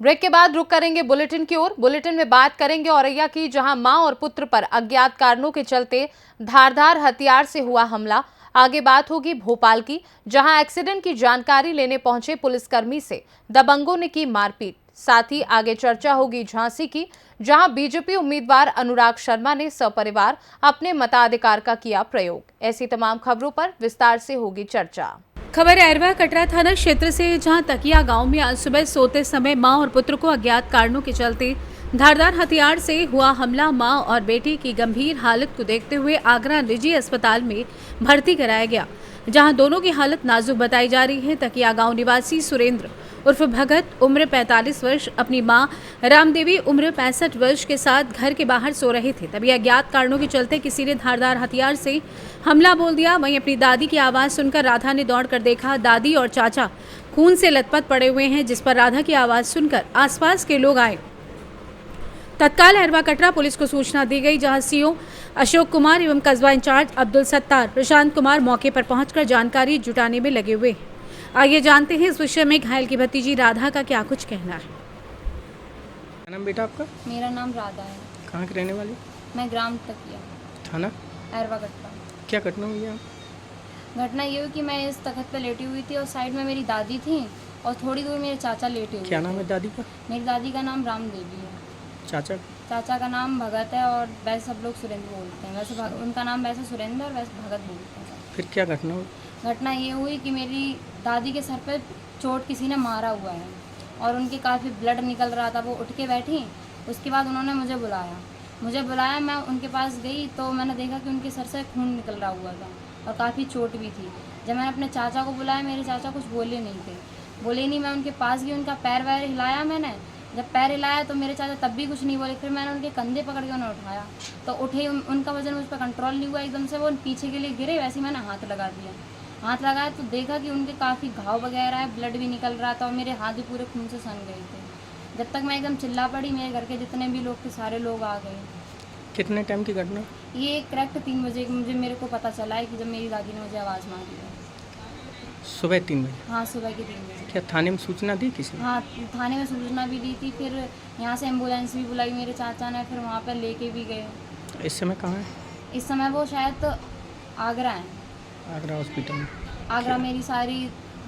Break के बाद रुक करेंगे बुलेटिन की ओर। बुलेटिन में बात करेंगे औरैया की, जहां मां और पुत्र पर अज्ञात कारणों के चलते धारदार हथियार से हुआ हमला। आगे बात होगी भोपाल की, जहां एक्सीडेंट की जानकारी लेने पहुंचे पुलिसकर्मी से दबंगों ने की मारपीट। साथ ही आगे चर्चा होगी झांसी की, जहां बीजेपी उम्मीदवार अनुराग शर्मा ने सपरिवार अपने मताधिकार का किया प्रयोग। ऐसी तमाम खबरों पर विस्तार से होगी चर्चा। खबर अरवा कटरा थाना क्षेत्र से, जहां तकिया गांव में आज सुबह सोते समय मां और पुत्र को अज्ञात कारणों के चलते धारदार हथियार से हुआ हमला। मां और बेटी की गंभीर हालत को देखते हुए आगरा निजी अस्पताल में भर्ती कराया गया, जहां दोनों की हालत नाजुक बताई जा रही है। तकिया गांव निवासी सुरेंद्र उर्फ भगत उम्र 45 वर्ष अपनी मां रामदेवी उम्र 65 वर्ष के साथ घर के बाहर सो रहे थे। तभी अज्ञात कारणों के चलते किसी ने धारदार हथियार से हमला बोल दिया। वहीं अपनी दादी की आवाज़ सुनकर राधा ने दौड़कर देखा। दादी और चाचा खून से लथपथ पड़े हुए हैं, जिस पर राधा की आवाज़ सुनकर आसपास के लोग आए। तत्काल अरवा कटरा पुलिस को सूचना दी गई, जहां सीओ अशोक कुमार एवं कस्बा इंचार्ज अब्दुल सत्तार प्रशांत कुमार मौके पर पहुंचकर जानकारी जुटाने में लगे हुए हैं। आइए जानते हैं इस विषय में घायल की भतीजी राधा का क्या कुछ कहना है। क्या नाम बेटा आपका? मेरा नाम राधा है। कहाँ की रहने वाली? मैं ग्राम तकिया, थाना अरवा कटरा। क्या घटना हुई है? घटना ये हुई कि मैं इस तख्त पे लेटी हुई थी और साइड में मेरी दादी थी और थोड़ी दूर मेरे चाचा लेटे हुए। क्या नाम है दादी का? मेरी दादी का नाम रामदेवी है। चाचा का नाम भगत है और वैसे सब लोग सुरेंद्र बोलते हैं। वैसे उनका नाम वैसे सुरेंद्र और वैसे भगत बोलते हैं। फिर क्या घटना हुई? घटना ये हुई कि मेरी दादी के सर पे चोट किसी ने मारा हुआ है और उनके काफ़ी ब्लड निकल रहा था। वो उठ के बैठी, उसके बाद उन्होंने मुझे बुलाया। मैं उनके पास गई तो मैंने देखा कि उनके सर से खून निकल रहा हुआ था और काफ़ी चोट भी थी। जब मैंने अपने चाचा को बुलाया, मेरे चाचा कुछ बोले नहीं। मैं उनके पास गई, उनका पैर वैर हिलाया मैंने। जब पैर हिलाया तो मेरे चाचा तब भी कुछ नहीं बोले। फिर मैंने उनके कंधे पकड़ के उन्हें उठाया तो उठे, उनका वजन मुझ पर कंट्रोल नहीं हुआ। एकदम से वो पीछे के लिए गिरे, वैसे ही मैंने हाथ लगाया तो देखा कि उनके काफ़ी घाव वगैरह है, ब्लड भी निकल रहा था और मेरे हाथ भी पूरे खून से सन गए थे। जब तक मैं एकदम चिल्ला पड़ी, मेरे घर के जितने भी लोग थे सारे लोग आ गए। कितने टाइम की घटना? ये करेक्ट 3 बजे मेरे को पता चला है कि जब मेरी दादी ने मुझे आवाज़ मारी है। सुबह 3 बजे? हाँ, सुबह के 3 बजे। क्या थाने में सूचना दी किसी ने? हाँ, थाने में सूचना भी दी थी। फिर यहाँ से एम्बुलेंस भी बुलाई मेरे चाचा ने, फिर वहाँ पर लेके भी गए। इस समय कहाँ है? इस समय वो शायद आगरा है। आगरा हॉस्पिटल में? आगरा मेरी सारी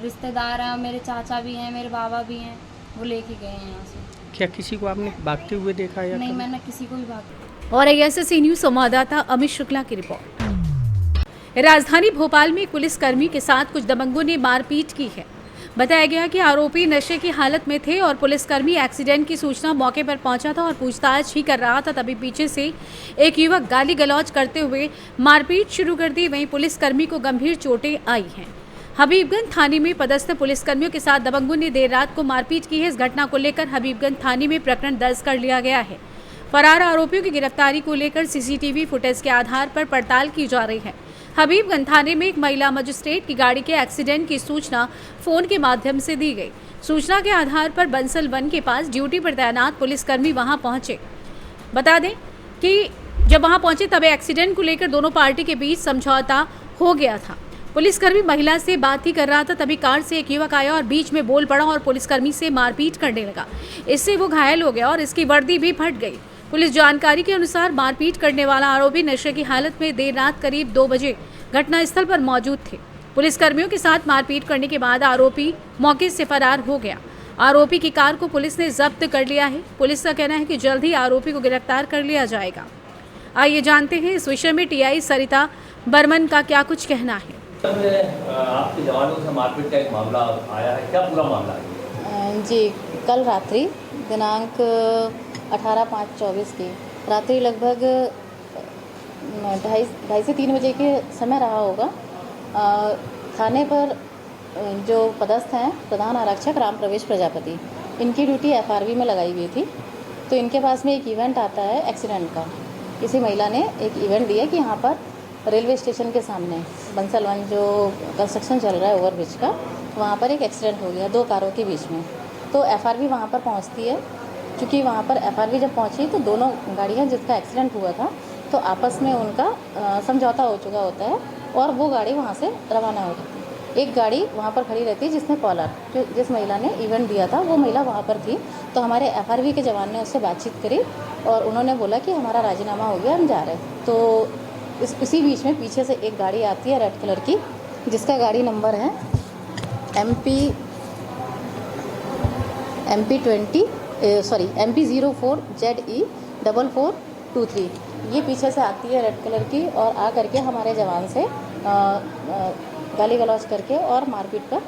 रिश्तेदार हैं, मेरे चाचा भी हैं, मेरे बाबा भी हैं, वो लेके गए हैं यहाँ से। क्या किसी को आपने भागते हुए देखा या? नहीं, मैंने किसी को भी भाग। और ऐसे न्यूज़ संवाददाता अमित शुक्ला की रिपोर्ट। राजधानी भोपाल में पुलिसकर्मी के साथ कुछ दबंगों ने मारपीट की है। बताया गया कि आरोपी नशे की हालत में थे और पुलिसकर्मी एक्सीडेंट की सूचना मौके पर पहुंचा था और पूछताछ ही कर रहा था। तभी पीछे से एक युवक गाली गलौज करते हुए मारपीट शुरू कर दी। वहीं पुलिसकर्मी को गंभीर चोटें आई हैं। हबीबगंज थाने में पदस्थ पुलिसकर्मियों के साथ दबंगों ने देर रात को मारपीट की है। इस घटना को लेकर हबीबगंज थाने में प्रकरण दर्ज कर लिया गया है। फरार आरोपियों की गिरफ्तारी को लेकर सीसीटीवी फुटेज के आधार पर पड़ताल की जा रही है। हबीबगंज थाने में एक महिला मजिस्ट्रेट की गाड़ी के एक्सीडेंट की सूचना फोन के माध्यम से दी गई। सूचना के आधार पर बंसल वन के पास ड्यूटी पर तैनात पुलिसकर्मी वहां पहुंचे। बता दें कि जब वहां पहुंचे तब एक्सीडेंट को लेकर दोनों पार्टी के बीच समझौता हो गया था। पुलिसकर्मी महिला से बात ही कर रहा था, तभी कार से एक युवक आया और बीच में बोल पड़ा और पुलिसकर्मी से मारपीट करने लगा। इससे वो घायल हो गया और इसकी वर्दी भी फट गई। पुलिस जानकारी के अनुसार मारपीट करने वाला आरोपी नशे की हालत में देर रात करीब 2 बजे घटनास्थल पर मौजूद थे। पुलिसकर्मियों के साथ मारपीट करने के बाद आरोपी मौके से फरार हो गया। आरोपी की कार को पुलिस ने जब्त कर लिया है। पुलिस का कहना है कि जल्द ही आरोपी को गिरफ्तार कर लिया जाएगा। आइए जानते हैं इस विषय में टीआई सरिता बर्मन का क्या कुछ कहना है। आपके जवानों से मारपीट का एक मामला आया है, क्या पूरा मामला है? जी, कल रात्रि दिनांक 18/5/24 की रात्रि लगभग 2:30 से 3 बजे के समय रहा होगा। थाने पर जो पदस्थ हैं प्रधान आरक्षक राम प्रवेश प्रजापति, इनकी ड्यूटी एफआरवी में लगाई हुई थी। तो इनके पास में एक इवेंट आता है एक्सीडेंट का। किसी महिला ने एक इवेंट दिया कि यहाँ पर रेलवे स्टेशन के सामने बंसल वन जो कंस्ट्रक्शन चल रहा है ओवरब्रिज का, वहाँ पर एक एक्सीडेंट हो गया 2 कारों के बीच में। तो एफआरवी वहाँ पर पहुँचती है। चूँकि वहाँ पर एफआरवी जब पहुँची तो दोनों गाड़ियाँ जिसका एक्सीडेंट हुआ था तो आपस में उनका समझौता हो चुका होता है और वो गाड़ी वहाँ से रवाना हो जाती है। एक गाड़ी वहाँ पर खड़ी रहती है जिसने कॉलर, जो जिस महिला ने इवेंट दिया था वो महिला वहाँ पर थी। तो हमारे FRV के जवान ने उससे बातचीत करी और उन्होंने बोला कि हमारा राजीनामा हो गया, हम जा रहे हैं। तो इसी बीच में पीछे से एक गाड़ी आती है रेड कलर की, जिसका गाड़ी नंबर है MP 04ZE 4423। ये पीछे से आती है रेड कलर की और आ करके हमारे जवान से गाली गलौज करके और मारपीट पर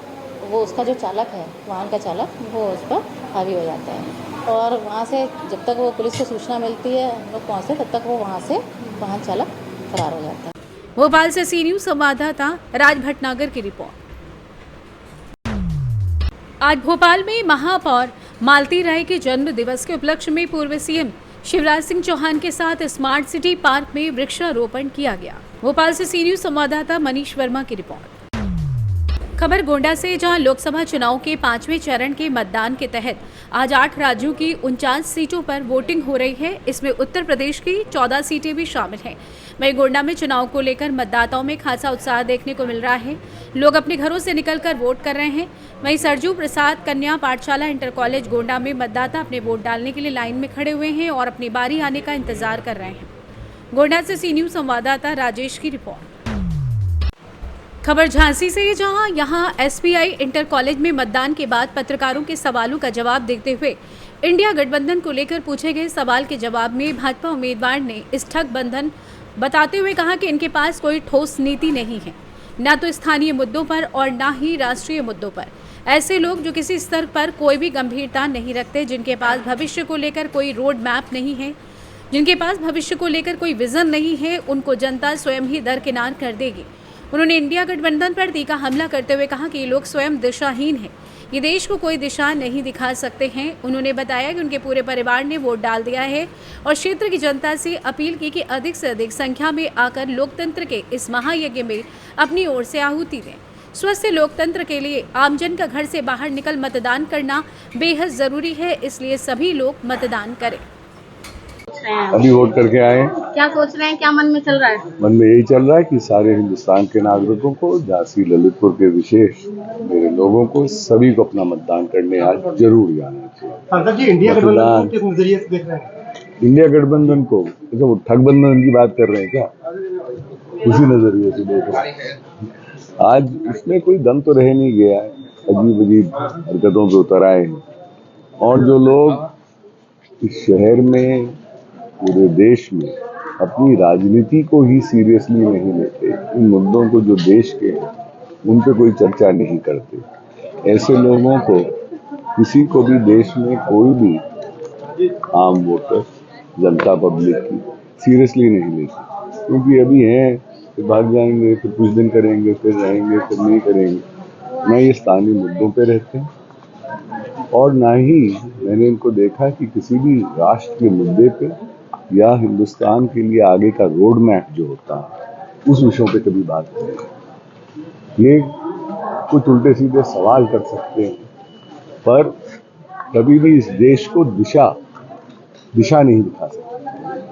वो उसका जो चालक है, वाहन का चालक, वो उस पर हावी हो जाता है। और वहाँ से जब तक वो पुलिस को सूचना मिलती है, हम लोग पहुँचते, तब तक वो वहाँ से वाहन चालक फरार हो जाता है। भोपाल से सी न्यूज़ संवाददाता राज भटनागर की रिपोर्ट। आज भोपाल में महापौर मालती राय के जन्म दिवस के उपलक्ष्य में पूर्व सीएम शिवराज सिंह चौहान के साथ स्मार्ट सिटी पार्क में वृक्षारोपण किया गया। भोपाल से सी न्यूज़ संवाददाता मनीष वर्मा की रिपोर्ट। खबर गोंडा से, जहां लोकसभा चुनाव के 5वें चरण के मतदान के तहत आज 8 राज्यों की 49 सीटों पर वोटिंग हो रही है। इसमें उत्तर प्रदेश की 14 सीटें भी शामिल हैं। वहीं गोंडा में चुनाव को लेकर मतदाताओं में खासा उत्साह देखने को मिल रहा है। लोग अपने घरों से निकलकर वोट कर रहे हैं। वहीं सरजू प्रसाद कन्या पाठशाला इंटर कॉलेज गोंडा में मतदाता अपने वोट डालने के लिए लाइन में खड़े हुए हैं और अपनी बारी आने का इंतजार कर रहे हैं। गोंडा से सी न्यूज़ संवाददाता राजेश की रिपोर्ट। खबर झांसी से, जहां यहां SBI इंटर कॉलेज में मतदान के बाद पत्रकारों के सवालों का जवाब देते हुए इंडिया गठबंधन को लेकर पूछे गए सवाल के जवाब में भाजपा उम्मीदवार ने इस ठग बंधन बताते हुए कहा कि इनके पास कोई ठोस नीति नहीं है, न तो स्थानीय मुद्दों पर और न ही राष्ट्रीय मुद्दों पर। ऐसे लोग जो किसी स्तर पर कोई भी गंभीरता नहीं रखते, जिनके पास भविष्य को लेकर कोई रोड मैप नहीं है, जिनके पास भविष्य को लेकर कोई विजन नहीं है, उनको जनता स्वयं ही दरकिनार कर देगी। उन्होंने इंडिया गठबंधन पर तीखा हमला करते हुए कहा कि ये लोग स्वयं दिशाहीन हैं, ये देश को कोई दिशा नहीं दिखा सकते हैं। उन्होंने बताया कि उनके पूरे परिवार ने वोट डाल दिया है और क्षेत्र की जनता से अपील की कि अधिक से अधिक संख्या में आकर लोकतंत्र के इस महायज्ञ में अपनी ओर से आहुति दें। स्वस्थ लोकतंत्र के लिए आमजन का घर से बाहर निकल मतदान करना बेहद जरूरी है, इसलिए सभी लोग मतदान करें। अभी वोट करके आए। क्या सोच रहे हैं, क्या मन में चल रहा है? मन में यही चल रहा है कि सारे हिंदुस्तान के नागरिकों को, झांसी ललितपुर के विशेष मेरे लोगों को, सभी को अपना मतदान करने आज जरूर जाना चाहिए। जी, इंडिया गठबंधन को किस नजरिए से देख रहे हैं? इंडिया गठबंधन को अच्छा, वो ठगबंधन की बात कर रहे हैं क्या? उसी नजरिए से देख रहे हैं। आज इसमें कोई दम तो रह नहीं गया है, अजीब अजीब हरकतों पे उतर आए हैं। और जो लोग इस शहर में, पूरे देश में अपनी राजनीति को ही सीरियसली नहीं लेते, इन मुद्दों को जो देश के हैं उन पे कोई चर्चा नहीं करते, ऐसे लोगों को, किसी को भी देश में कोई भी आम वोटर, जनता, पब्लिक की सीरियसली नहीं लेती। क्योंकि अभी हैं, फिर भाग जाएंगे, फिर कुछ दिन करेंगे, फिर रहेंगे, फिर नहीं करेंगे। न ये स्थानीय मुद्दों पे रहते हैं और ना ही मैंने इनको देखा कि किसी भी राष्ट्र के मुद्दे पे या हिंदुस्तान के लिए आगे का रोड मैप जो होता है उस विषयों पे कभी बात नहीं। ये कुछ उल्टे सीधे सवाल कर सकते हैं, पर कभी भी इस देश को दिशा नहीं दिखा सकते।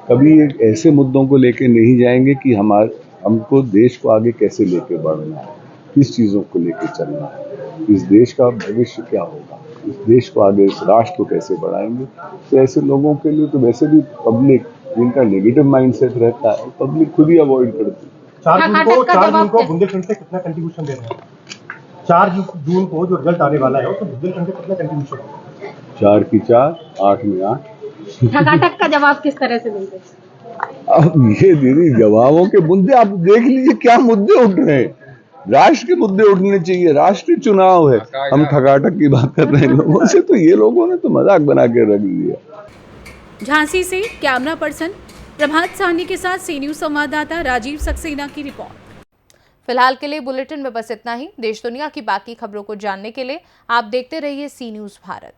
कभी एक ऐसे मुद्दों को लेके नहीं जाएंगे कि हमको देश को आगे कैसे लेके बढ़ना है, किस चीज़ों को लेके चलना है, इस देश का भविष्य क्या होगा, इस देश को आगे, इस राष्ट्र को कैसे बढ़ाएंगे। तो ऐसे लोगों के लिए तो वैसे भी पब्लिक, जिनका नेगेटिव माइंडसेट रहता है, पब्लिक खुद ही अवॉइड करती है। 4 जून को बुंदेलखंड से कितना कंट्रीब्यूशन दे रहे हैं? 4 जून को जो रिजल्ट आने वाला है, तो बुंदेलखंड से कितना कंट्रीब्यूशन है? 4 की 4, 8 में 8। ठगाठक का जवाब किस तरह से देंगे? अब ये दीदी, जवाबों के मुद्दे आप देख लीजिए, क्या मुद्दे उठ रहे हैं। राष्ट्र के मुद्दे उठने चाहिए, राष्ट्रीय चुनाव है, हम ठगाठक की बात कर रहे हैं लोगों से, तो ये लोगों ने तो मजाक बना के रख दिया। झांसी से कैमरा पर्सन प्रभात साहनी के साथ सी न्यूज़ संवाददाता राजीव सक्सेना की रिपोर्ट। फिलहाल के लिए बुलेटिन में बस इतना ही। देश दुनिया की बाकी खबरों को जानने के लिए आप देखते रहिए सी न्यूज़ भारत।